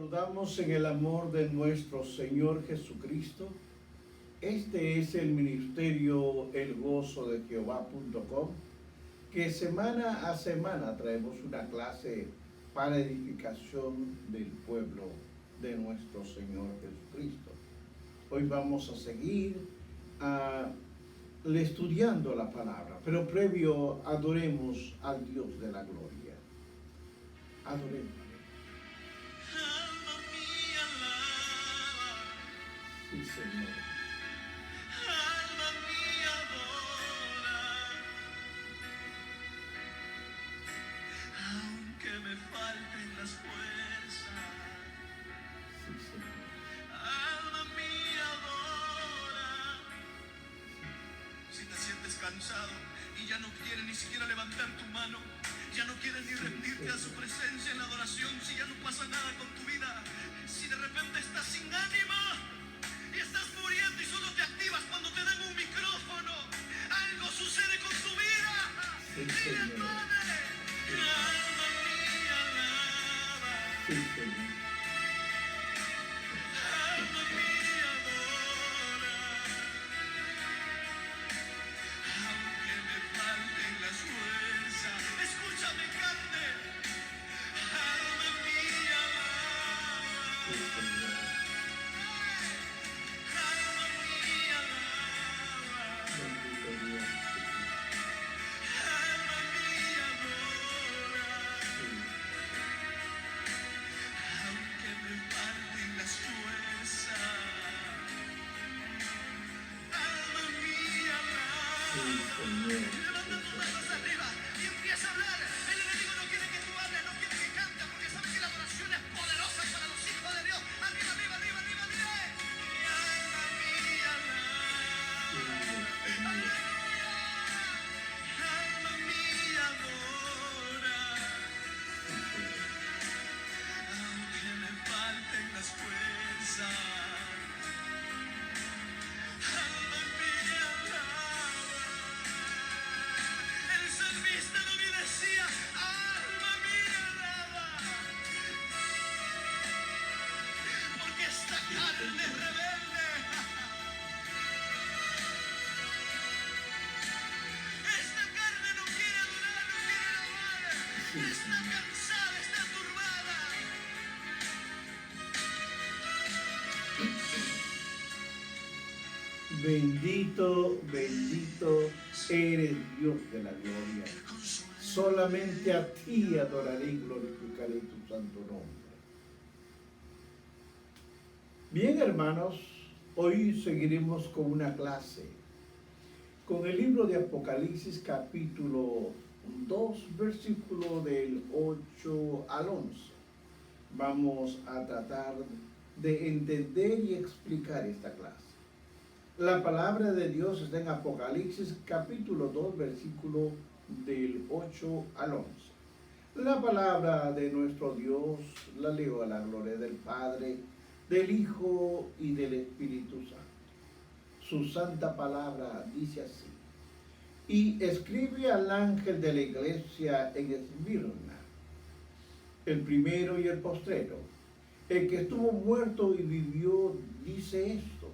saludamos en el amor de nuestro Señor Jesucristo. Este es el ministerio elgozodejehová.com, que semana a semana traemos una clase para edificación del pueblo de nuestro Señor Jesucristo. Hoy vamos a seguir estudiando la palabra, pero previo adoremos al Dios de la gloria. Adoremos. Sí, Señor. Alma mía adora, aunque me falten las fuerzas. Sí, Señor. Alma mía adora. Si te sientes cansado y ya no quieres ni siquiera levantar tu mano, ya no quieres ni rendirte a su presencia en la adoración, si ya no pasa nada con tu vida, si de repente estás sin ánimo y estás muriendo y solo te activas cuando te dan un micrófono, algo sucede con tu vida. Sí, Dile, Señor. Padre, alma mía alaba, Sí, Señor. alma mía adora, aunque me falten las fuerzas. Escúchame, carne, alma mía Sí, alaba. Señor. Alma mía alaba, Bendito Dios. alma mía adora, aunque me falten las fuerzas. Alma mía Sí, alaba. Señor. Levanta tus manos arriba y empieza a hablar. El enemigo no quiere que tú hables, no quiere que cantes, porque sabe que la adoración es poderosa para los hijos de Dios. Arriba, arriba, arriba, arriba, dile. Mi alma mía alaba. Alma mía adora, aunque me falten las fuerzas. Alma mía alaba. El salmista David decía, alma mía alaba, porque esta carne es rebelde. Esta carne no quiere adorar, no quiere alabar. Está cansada, está turbada. Bendito, bendito eres Dios de la gloria. Solamente a ti adoraré y glorificaré tu santo nombre. Bien, hermanos, hoy seguiremos con una clase, con el libro de Apocalipsis capítulo 2, versículo del 8 al 11. Vamos a tratar de entender y explicar esta clase. La palabra de Dios está en Apocalipsis capítulo 2, versículo del 8 al 11. La palabra de nuestro Dios la leo a la gloria del Padre, del Hijo y del Espíritu Santo. Su santa palabra dice así: y escribe al ángel de la iglesia en Esmirna, el primero y el postrero, el que estuvo muerto y vivió, dice esto: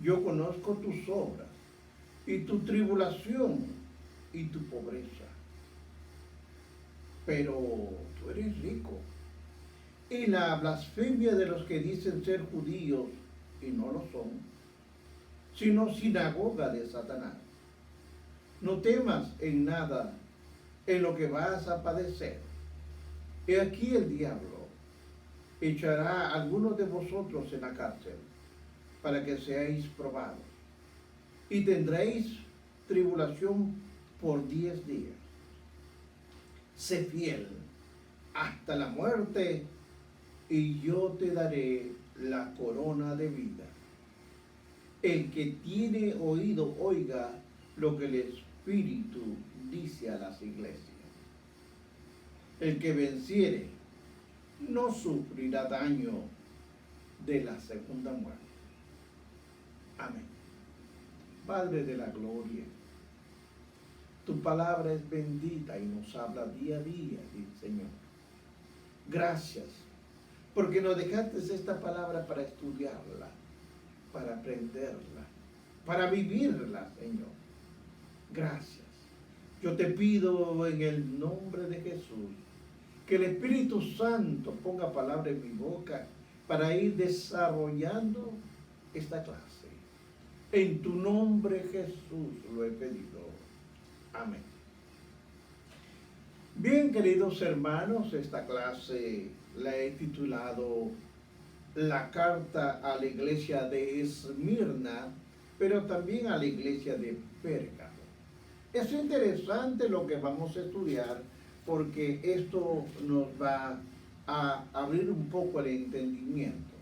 yo conozco tus obras y tu tribulación y tu pobreza, pero tú eres rico. Y la blasfemia de los que dicen ser judíos y no lo son, sino sinagoga de Satanás. No temas en nada en lo que vas a padecer. He aquí el diablo echará a algunos de vosotros en la cárcel para que seáis probados, y tendréis tribulación por 10 días. Sé fiel hasta la muerte, y yo te daré la corona de vida. El que tiene oído, oiga lo que el Espíritu dice a las iglesias. El que venciere no sufrirá daño de la segunda muerte. Amén. Padre de la gloria, tu palabra es bendita y nos habla día a día, Señor. Gracias porque nos dejaste esta palabra para estudiarla, para aprenderla, para vivirla, Señor. Gracias. Yo te pido en el nombre de Jesús que el Espíritu Santo ponga palabra en mi boca para ir desarrollando esta clase. En tu nombre, Jesús, lo he pedido. Amén. Bien, queridos hermanos, esta clase la he titulado La carta a la iglesia de Esmirna, pero también a la iglesia de Pérgamo. Es interesante lo que vamos a estudiar porque esto nos va a abrir un poco el entendimiento.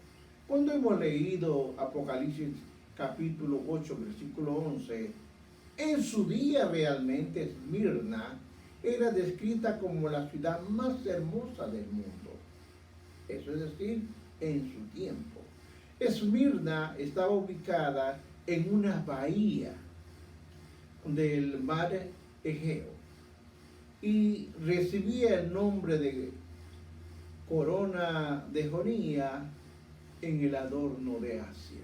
Cuando hemos leído Apocalipsis capítulo 8, versículo 11, en su día realmente Esmirna era descrita como la ciudad más hermosa del mundo. Eso es decir, en su tiempo. Esmirna estaba ubicada en una bahía del mar Egeo y recibía el nombre de corona de Jonía en el adorno de Asia.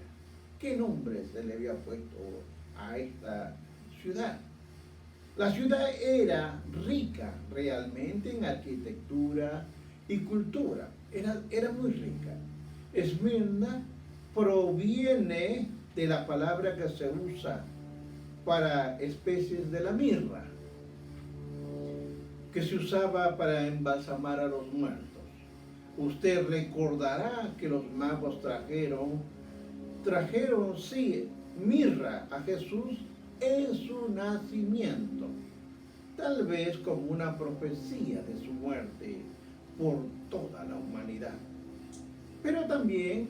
¿Qué nombre se le había puesto a esta ciudad? La ciudad era rica realmente en arquitectura y cultura, era muy rica. Esmirna proviene de la palabra que se usa para especies de la mirra, que se usaba para embalsamar a los muertos. Usted recordará que los magos trajeron, sí, mirra a Jesús en su nacimiento, tal vez como una profecía de su muerte por toda la humanidad. Pero también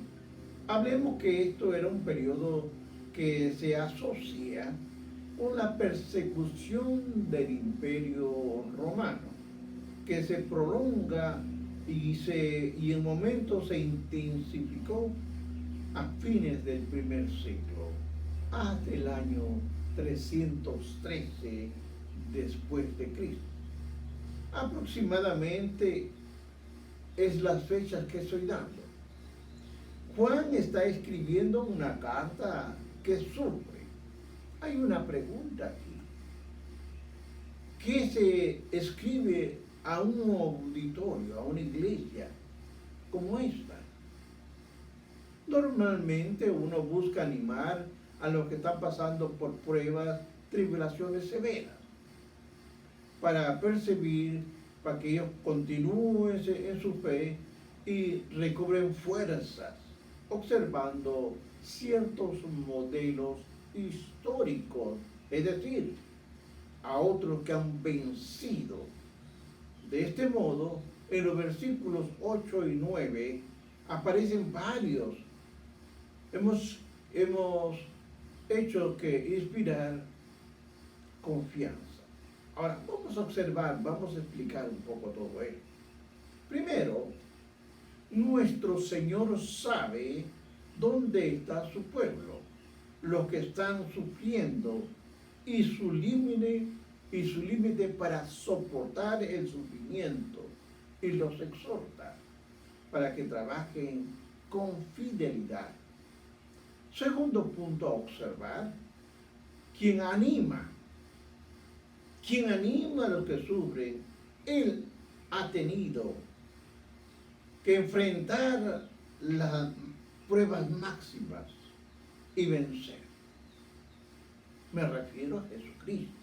hablemos que esto era un periodo que se asocia con la persecución del Imperio Romano, que se prolonga y en momentos se intensificó a fines del primer siglo, hasta el año 313 después de Cristo. Aproximadamente es las fechas que estoy dando. Juan está escribiendo una carta que sufre. Hay una pregunta aquí. ¿Qué se escribe a un auditorio, a una iglesia como esta? Normalmente uno busca animar a los que están pasando por pruebas, tribulaciones severas, para percibir, para que ellos continúen en su fe y recobren fuerzas, observando ciertos modelos históricos, es decir, a otros que han vencido. De este modo, en los versículos 8 y 9 aparecen varios. Hemos hecho que inspirar confianza. Ahora, vamos a observar, vamos a explicar un poco todo esto. Primero, nuestro Señor sabe dónde está su pueblo, los que están sufriendo y su límite para soportar el sufrimiento, y los exhorta para que trabajen con fidelidad. Segundo punto a observar, quien anima a los que sufren. Él ha tenido que enfrentar las pruebas máximas y vencer. Me refiero a Jesucristo.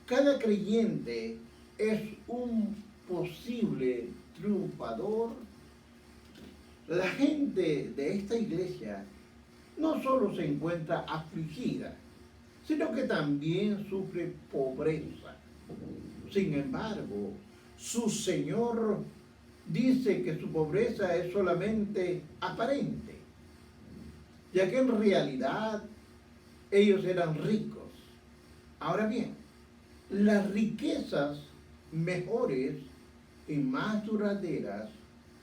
Cada creyente es un posible triunfador. La gente de esta iglesia no solo se encuentra afligida, sino que también sufre pobreza. Sin embargo, su Señor dice que su pobreza es solamente aparente, ya que en realidad ellos eran ricos. Ahora bien, las riquezas mejores y más duraderas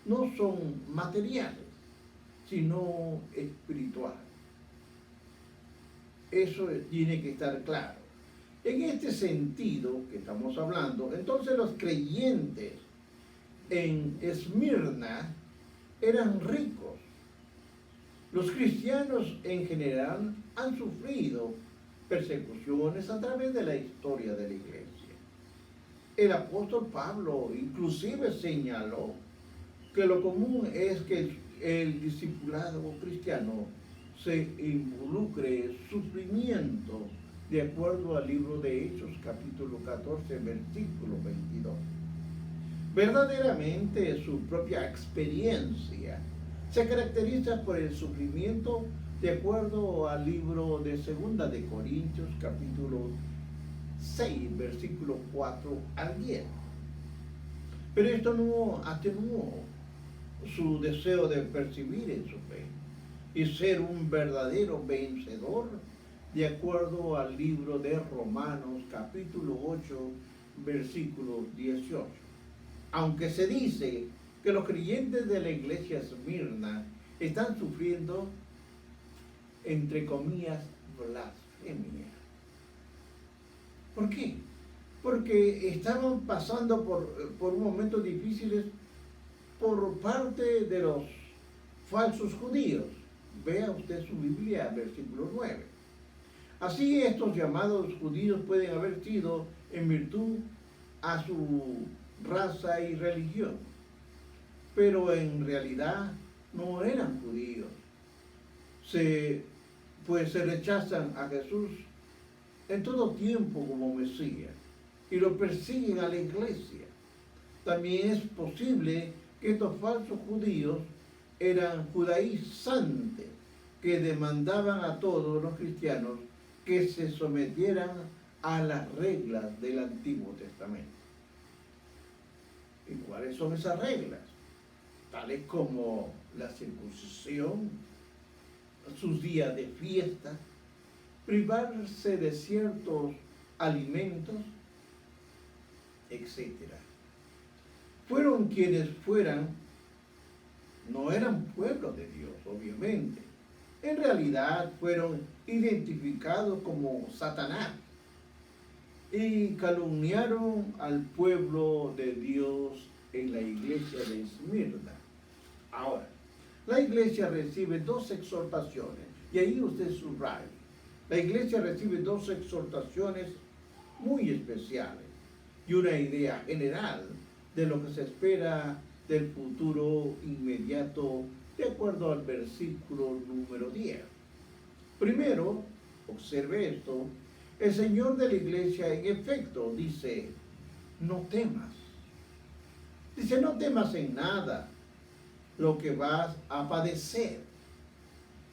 no son materiales, sino espirituales. Eso tiene que estar claro. En este sentido que estamos hablando, entonces los creyentes en Esmirna eran ricos. Los cristianos en general han sufrido persecuciones a través de la historia de la iglesia. El apóstol Pablo inclusive señaló que lo común es que el discipulado cristiano se involucre sufrimiento, de acuerdo al libro de Hechos, capítulo 14, versículo 22. Verdaderamente su propia experiencia se caracteriza por el sufrimiento, de acuerdo al libro de Segunda de Corintios, capítulo 6, versículo 4 al 10. Pero esto no atenuó su deseo de percibir en su fe y ser un verdadero vencedor, de acuerdo al libro de Romanos, capítulo 8, versículo 18. Aunque se dice que los creyentes de la iglesia Esmirna están sufriendo, entre comillas, blasfemia. ¿Por qué? Porque estaban pasando por momentos difíciles por parte de los falsos judíos. Vea usted su Biblia, versículo 9. Así estos llamados judíos pueden haber sido en virtud a su raza y religión, pero en realidad no eran judíos. Pues se rechazan a Jesús en todo tiempo como Mesías y lo persiguen a la iglesia. También es posible que estos falsos judíos eran judaizantes que demandaban a todos los cristianos que se sometieran a las reglas del Antiguo Testamento. ¿Y cuáles son esas reglas? Tales como la circuncisión, sus días de fiesta, privarse de ciertos alimentos, etc. Fueron quienes fueran, no eran pueblo de Dios, obviamente. En realidad fueron identificados como Satanás y calumniaron al pueblo de Dios en la iglesia de Esmirna. Ahora, la iglesia recibe dos exhortaciones, y ahí usted subraya. La iglesia recibe dos exhortaciones muy especiales y una idea general de lo que se espera del futuro inmediato, de acuerdo al versículo número 10. Primero, observe esto, el Señor de la iglesia en efecto dice, no temas. Dice, no temas en nada lo que vas a padecer.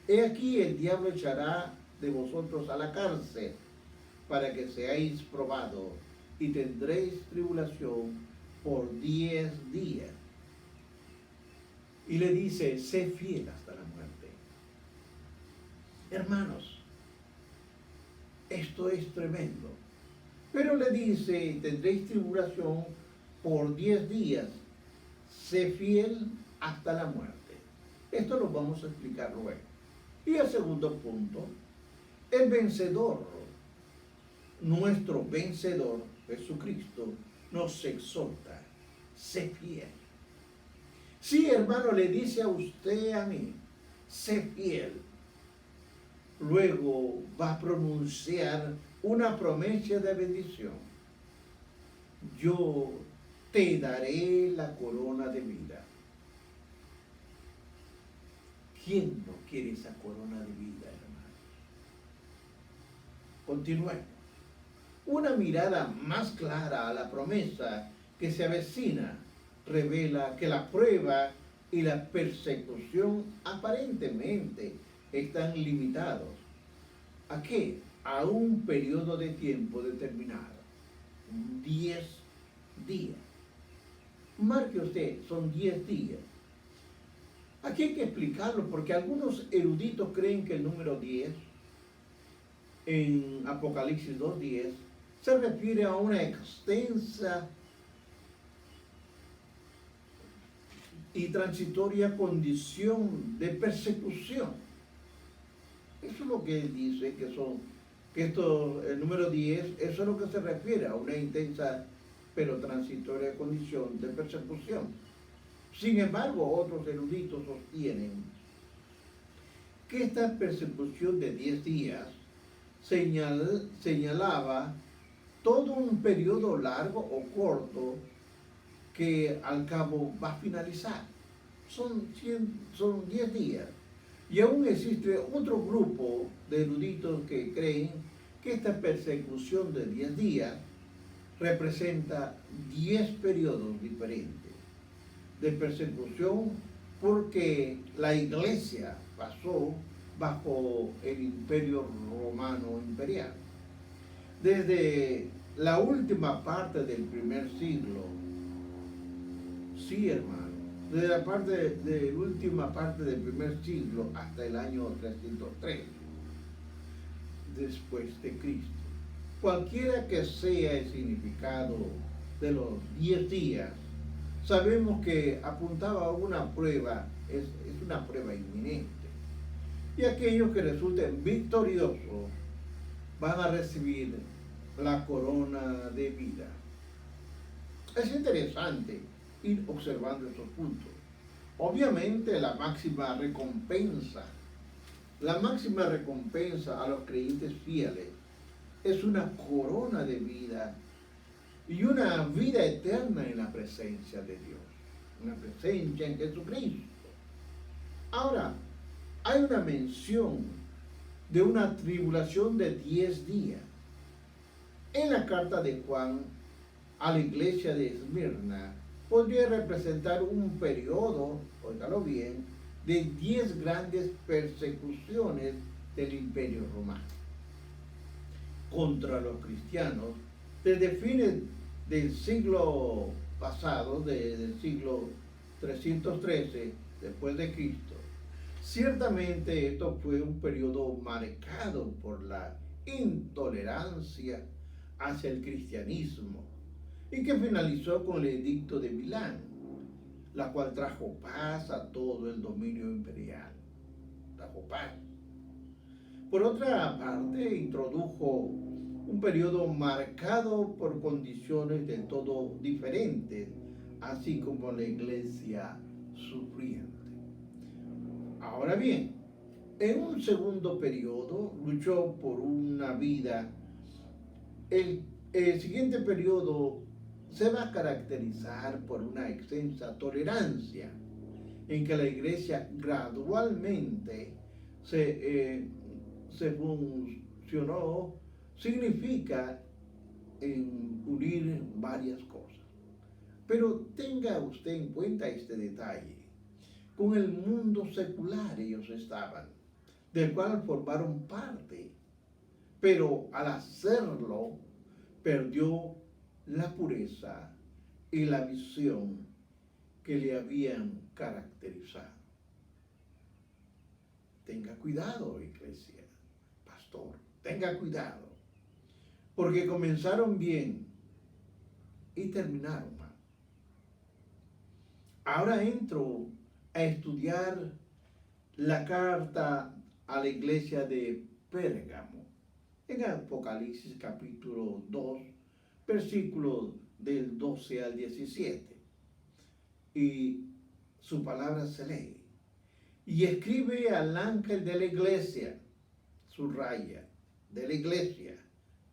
He aquí el diablo echará de vosotros a la cárcel para que seáis probados y tendréis tribulación por 10 días. Y le dice, sé fiel hasta la muerte. Hermanos, esto es tremendo. Pero le dice, tendréis tribulación por 10 días. Sé fiel hasta la muerte. Esto lo vamos a explicar luego. Y el segundo punto, el vencedor, nuestro vencedor, Jesucristo, nos exhorta, sé fiel. Sí, hermano, le dice a usted, a mí, sé fiel. Luego va a pronunciar una promesa de bendición. Yo te daré la corona de vida. ¿Quién no quiere esa corona de vida, hermano? Continuemos. Una mirada más clara a la promesa que se avecina revela que la prueba y la persecución aparentemente están limitados. ¿A qué? A un periodo de tiempo determinado. 10 días. Marque usted, son 10 días. Aquí hay que explicarlo porque algunos eruditos creen que el número 10 en Apocalipsis 2:10 se refiere a una extensa y transitoria condición de persecución. Eso es lo que él dice, el número 10, eso es lo que se refiere a una intensa pero transitoria condición de persecución. Sin embargo, otros eruditos sostienen que esta persecución de 10 días señalaba todo un periodo largo o corto que al cabo va a finalizar. Son 10 días. Y aún existe otro grupo de eruditos que creen que esta persecución de 10 días representa 10 periodos diferentes de persecución, porque la iglesia pasó bajo el imperio romano imperial. Desde la última parte del primer siglo, sí hermano, desde la última parte del primer siglo hasta el año 303 después de Cristo. Cualquiera que sea el significado de los 10 días, sabemos que apuntaba a una prueba, es una prueba inminente. Y aquellos que resulten victoriosos van a recibir la corona de vida. Es interesante ir observando estos puntos. Obviamente la máxima recompensa a los creyentes fieles es una corona de vida y una vida eterna en la presencia de Dios, una presencia en Jesucristo. Ahora, hay una mención de una tribulación de 10 días. En la carta de Juan a la iglesia de Esmirna podría representar un periodo, óigalo bien, de 10 grandes persecuciones del imperio romano contra los cristianos desde fines del siglo pasado, del siglo 313 después de Cristo. Ciertamente esto fue un periodo marcado por la intolerancia hacia el cristianismo y que finalizó con el edicto de Milán, la cual trajo paz a todo el dominio imperial. Trajo paz. Por otra parte, introdujo un periodo marcado por condiciones del todo diferentes, así como la iglesia sufriente. Ahora bien, en un segundo periodo luchó por una vida. El siguiente periodo se va a caracterizar por una extensa tolerancia, en que la iglesia gradualmente se funcionó, significa en unir varias cosas. Pero tenga usted en cuenta este detalle. Con el mundo secular ellos estaban, del cual formaron parte, pero al hacerlo perdió la pureza y la visión que le habían caracterizado. Tenga cuidado, iglesia, pastor, tenga cuidado, porque comenzaron bien y terminaron mal. Ahora entro a estudiar la carta a la iglesia de Pérgamo, en Apocalipsis capítulo 2, versículos del 12 al 17. Y su palabra se lee. Y escribe al ángel de la iglesia, subraya, de la iglesia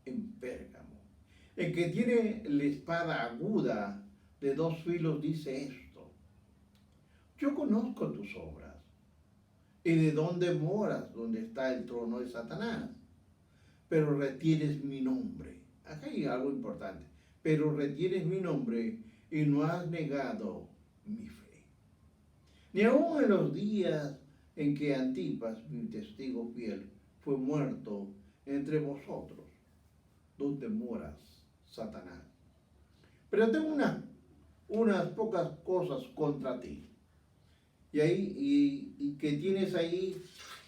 en Pérgamo, el que tiene la espada aguda de 2 filos, dice esto: yo conozco tus obras y de dónde moras, donde está el trono de Satanás, pero retienes mi nombre. Acá hay algo importante. Pero retienes mi nombre y no has negado mi fe. Ni aun en los días en que Antipas, mi testigo fiel, fue muerto entre vosotros, donde moras, Satanás. Pero tengo unas pocas cosas contra ti. Y que tienes ahí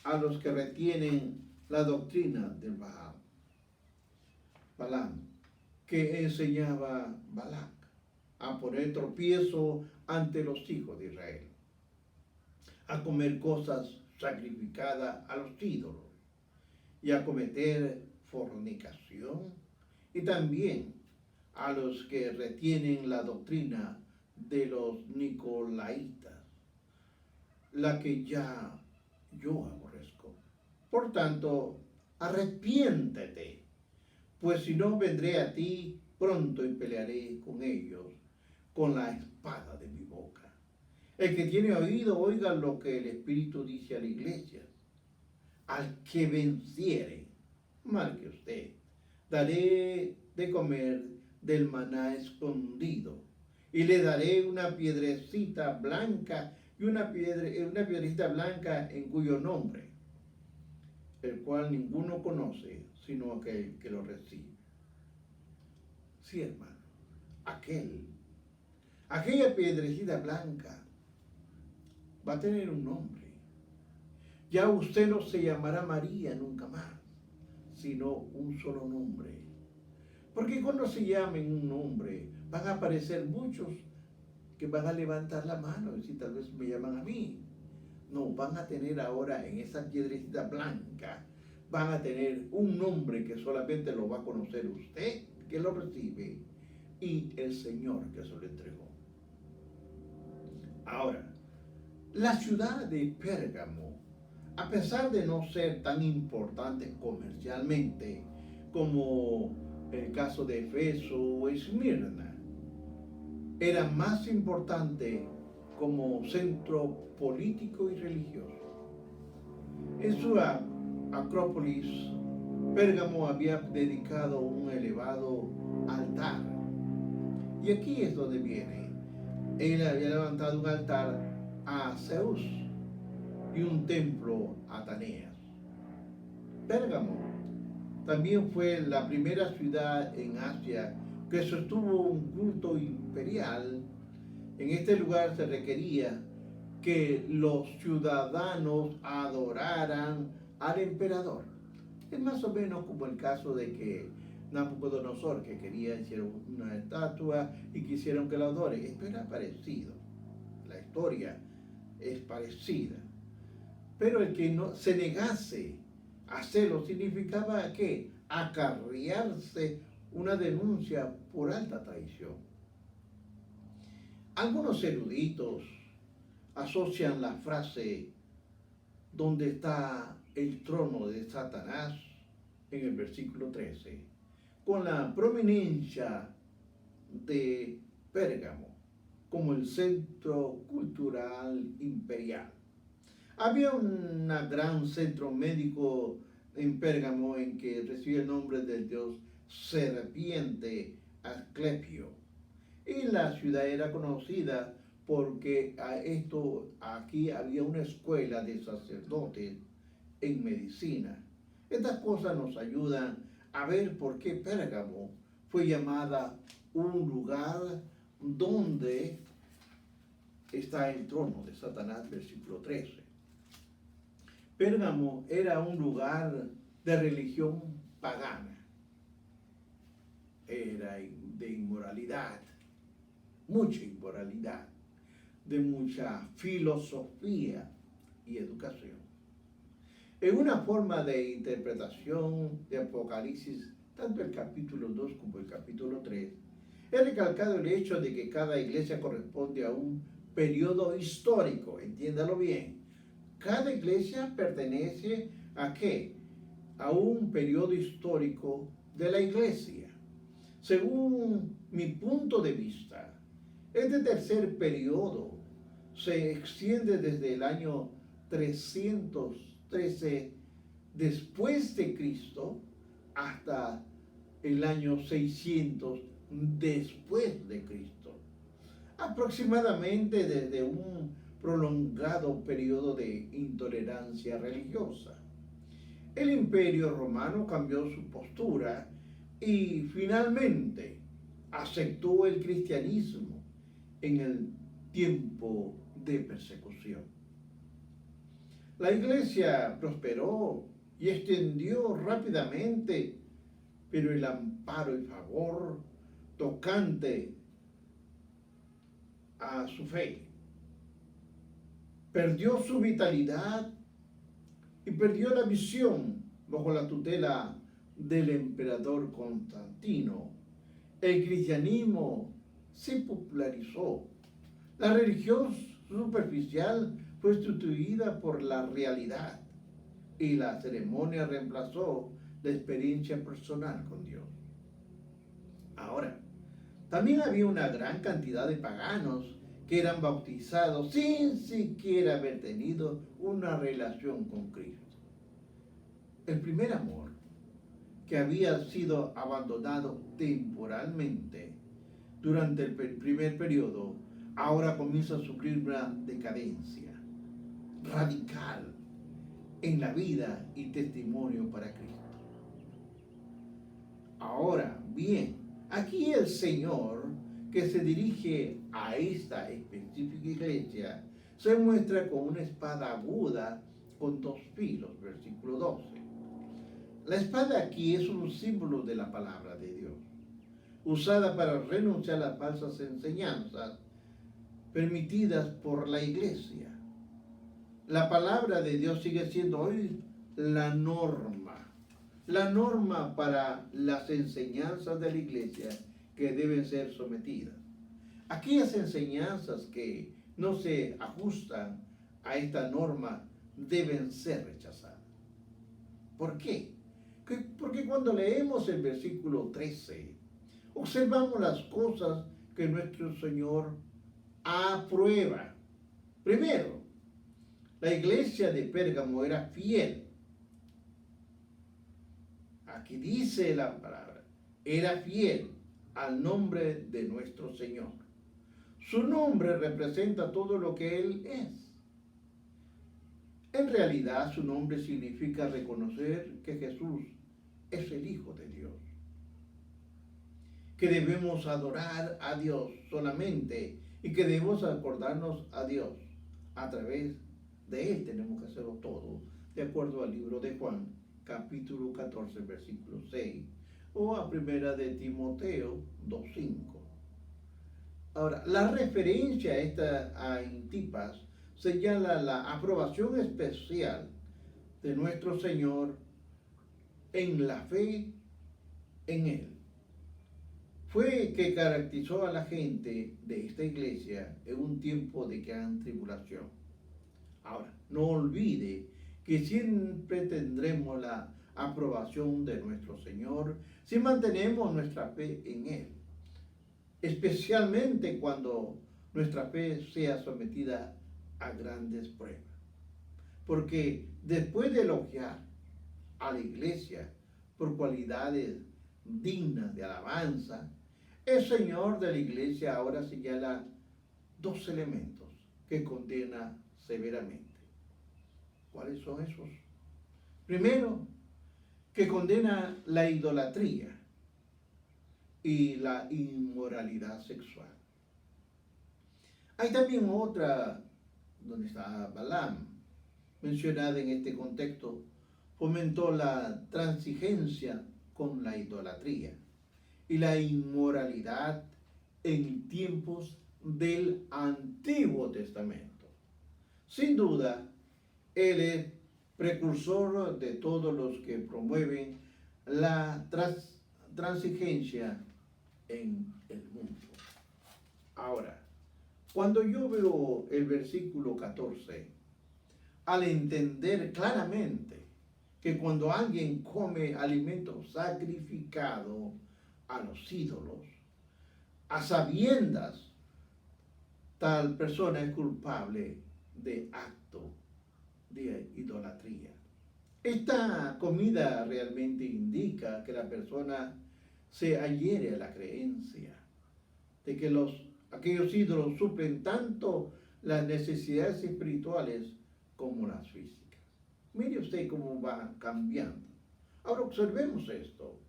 a los que retienen la doctrina del Balaam, que enseñaba Balac a poner tropiezo ante los hijos de Israel, a comer cosas sacrificadas a los ídolos y a cometer fornicación, y también a los que retienen la doctrina de los Nicolaitas, la que ya yo aborrezco. Por tanto, arrepiéntete, pues si no vendré a ti pronto y pelearé con ellos con la espada de mi boca. El que tiene oído, oiga lo que el Espíritu dice a la iglesia. Al que venciere, marque usted, daré de comer del maná escondido, y le daré una piedrecita blanca y una piedrecita blanca en cuyo nombre, el cual ninguno conoce, sino aquel que lo recibe. Sí, hermano, aquella piedrecita blanca va a tener un nombre. Ya usted no se llamará María nunca más, sino un solo nombre. Porque cuando se llamen un nombre, van a aparecer muchos que van a levantar la mano y decir, tal vez me llaman a mí. No, van a tener ahora en esa piedrecita blanca, van a tener un nombre que solamente lo va a conocer usted, que lo recibe, y el Señor que se lo entregó. Ahora, la ciudad de Pérgamo, a pesar de no ser tan importante comercialmente como el caso de Efeso o Esmirna, era más importante como centro político y religioso. En su acrópolis, Pérgamo había dedicado un elevado altar. Y aquí es donde viene. Él había levantado un altar a Zeus y un templo a Taneas. Pérgamo también fue la primera ciudad en Asia que sostuvo un culto imperial. En este lugar se requería que los ciudadanos adoraran al emperador. Es más o menos como el caso de que Nabucodonosor, que quería hacer una estatua y quisieron que la adore. Esto era parecido. La historia es parecida. Pero el que no se negase a hacerlo significaba que acarrearse una denuncia por alta traición. Algunos eruditos asocian la frase "donde está el trono de Satanás" en el versículo 13 con la prominencia de Pérgamo como el centro cultural imperial. Había un gran centro médico en Pérgamo en que recibía el nombre del dios serpiente Asclepio. Y la ciudad era conocida porque aquí había una escuela de sacerdotes en medicina. Estas cosas nos ayudan a ver por qué Pérgamo fue llamada un lugar donde está el trono de Satanás, versículo 13. Pérgamo era un lugar de religión pagana, era de inmoralidad, mucha inmoralidad, de mucha filosofía y educación. En una forma de interpretación de Apocalipsis, tanto el capítulo 2 como el capítulo 3, he recalcado el hecho de que cada iglesia corresponde a un periodo histórico, entiéndalo bien. Cada iglesia pertenece ¿a qué? A un periodo histórico de la iglesia. Según mi punto de vista, este tercer periodo se extiende desde el año 313 después de Cristo hasta el año 600 después de Cristo. Aproximadamente desde un prolongado periodo de intolerancia religiosa. El Imperio Romano cambió su postura y finalmente aceptó el cristianismo en el tiempo de persecución. La iglesia prosperó y extendió rápidamente, pero el amparo y favor tocante a su fe perdió su vitalidad y perdió la visión bajo la tutela del emperador Constantino. El cristianismo se popularizó La religión superficial fue sustituida por la realidad y la ceremonia reemplazó la experiencia personal con Dios. Ahora, también había una gran cantidad de paganos que eran bautizados sin siquiera haber tenido una relación con Cristo. El primer amor, que había sido abandonado temporalmente durante el primer periodo, ahora comienza a sufrir una decadencia radical en la vida y testimonio para Cristo. Ahora bien, aquí el Señor, que se dirige a esta específica iglesia, se muestra con una espada aguda con dos filos, versículo 12. La espada aquí es un símbolo de la palabra de Dios, usada para renunciar a las falsas enseñanzas permitidas por la iglesia. La palabra de Dios sigue siendo hoy la norma para las enseñanzas de la iglesia que deben ser sometidas. Aquellas enseñanzas que no se ajustan a esta norma deben ser rechazadas. ¿Por qué? Porque cuando leemos el versículo 13, observamos las cosas que nuestro Señor aprueba. Primero, la iglesia de Pérgamo era fiel. Aquí dice la palabra, era fiel al nombre de nuestro Señor. Su nombre representa todo lo que Él es. En realidad, su nombre significa reconocer que Jesús es el Hijo de Dios, que debemos adorar a Dios solamente y que debemos acordarnos a Dios a través de Él. Tenemos que hacerlo todo, de acuerdo al libro de Juan, capítulo 14, versículo 6, o a primera de Timoteo 2:5. Ahora, la referencia a Antipas señala la aprobación especial de nuestro Señor en la fe en Él. Fue que caracterizó a la gente de esta iglesia en un tiempo de gran tribulación. Ahora, no olvide que siempre tendremos la aprobación de nuestro Señor si mantenemos nuestra fe en Él, especialmente cuando nuestra fe sea sometida a grandes pruebas. Porque después de elogiar a la iglesia por cualidades dignas de alabanza, el Señor de la iglesia ahora señala dos elementos que condena severamente. ¿Cuáles son esos? Primero, que condena la idolatría y la inmoralidad sexual. Hay también otra, donde está Balaam, mencionada en este contexto, fomentó la transigencia con la idolatría y la inmoralidad en tiempos del Antiguo Testamento. Sin duda, él es precursor de todos los que promueven la transigencia en el mundo. Ahora, cuando yo veo el versículo 14, al entender claramente que cuando alguien come alimento sacrificado a los ídolos, a sabiendas, tal persona es culpable de acto de idolatría. Esta comida realmente indica que la persona se adhiere a la creencia de que aquellos ídolos suplen tanto las necesidades espirituales como las físicas. Mire usted cómo va cambiando. Ahora observemos esto.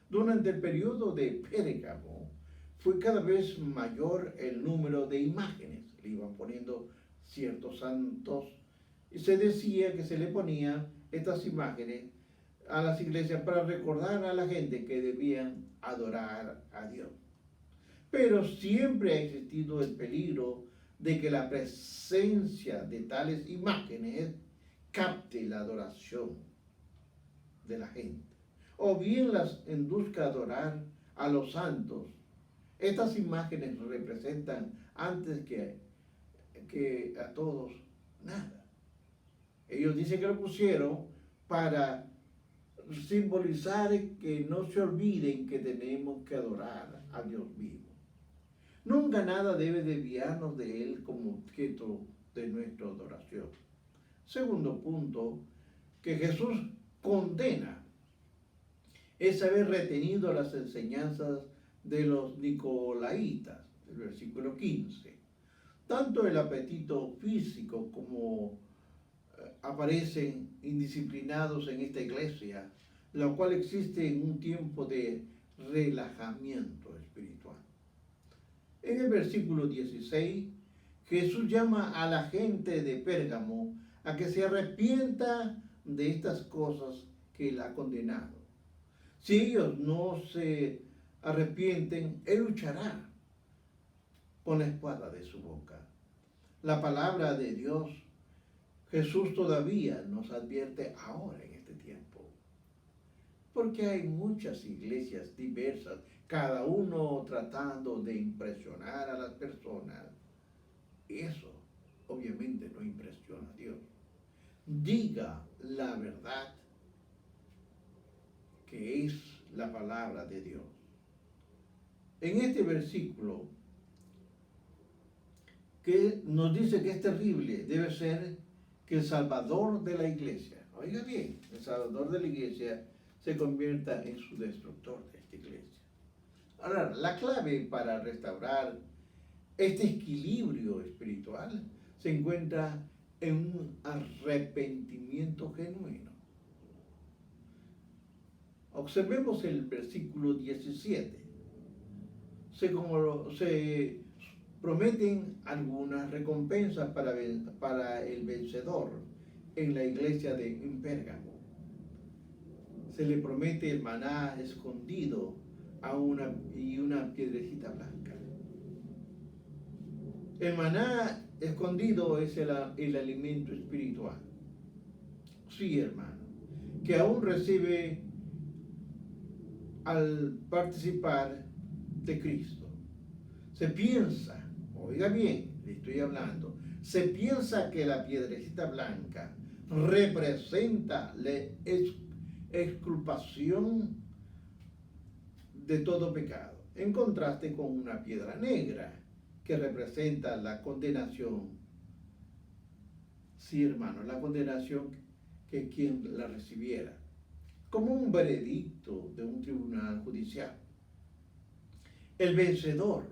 Durante el periodo de Pérgamo fue cada vez mayor el número de imágenes. Le iban poniendo ciertos santos y se decía que se le ponían estas imágenes a las iglesias para recordar a la gente que debían adorar a Dios. Pero siempre ha existido el peligro de que la presencia de tales imágenes capte la adoración de la gente, o bien las induzca a adorar a los santos. Estas imágenes representan, antes que que a todos nada. Ellos dicen que lo pusieron para simbolizar que no se olviden que tenemos que adorar a Dios vivo. Nunca nada debe desviarnos de Él como objeto de nuestra adoración. Segundo punto, que Jesús condena es haber retenido las enseñanzas de los nicolaitas, el versículo 15. Tanto el apetito físico como aparecen indisciplinados en esta iglesia, la cual existe en un tiempo de relajamiento espiritual. En el versículo 16, Jesús llama a la gente de Pérgamo a que se arrepienta de estas cosas que Él ha condenado. Si ellos no se arrepienten, Él luchará con la espada de su boca. La palabra de Dios, Jesús todavía nos advierte ahora en este tiempo. Porque hay muchas iglesias diversas, cada uno tratando de impresionar a las personas. Eso obviamente no impresiona a Dios. Diga la verdad, que es la palabra de Dios. En este versículo, que nos dice que es terrible, debe ser que el Salvador de la iglesia, oiga bien, el Salvador de la iglesia se convierta en su destructor de esta iglesia. Ahora, la clave para restaurar este equilibrio espiritual se encuentra en un arrepentimiento genuino. Observemos el versículo 17. Se prometen algunas recompensas para el vencedor en la iglesia de Pérgamo. Se le promete el maná escondido y una piedrecita blanca. El maná escondido es el alimento espiritual. Sí, hermano, que aún recibe al participar de Cristo. Se piensa, oiga bien, le estoy hablando, se piensa que la piedrecita blanca representa la exculpación de todo pecado, en contraste con una piedra negra que representa la condenación. Sí, hermano, la condenación que quien la recibiera, como un veredicto de un tribunal judicial. El vencedor,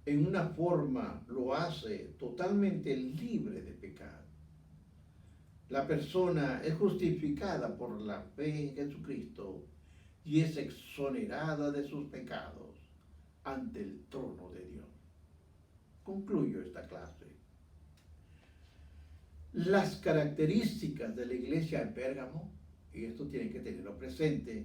en una forma, lo hace totalmente libre de pecado. La persona es justificada por la fe en Jesucristo y es exonerada de sus pecados ante el trono de Dios. Concluyo esta clase. Las características de la iglesia de Pérgamo, y esto tienen que tenerlo presente,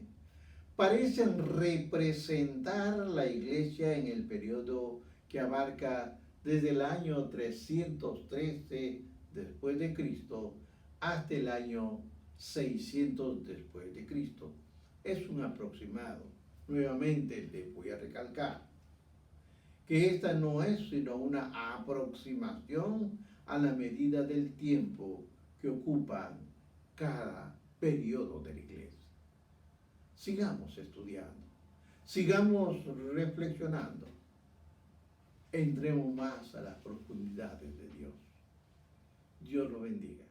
parecen representar la iglesia en el periodo que abarca desde el año 313 después de Cristo hasta el año 600 después de Cristo. Es un aproximado. Nuevamente les voy a recalcar que esta no es sino una aproximación a la medida del tiempo que ocupan cada periodo de la iglesia. Sigamos estudiando, sigamos reflexionando, entremos más a las profundidades de Dios. Dios lo bendiga.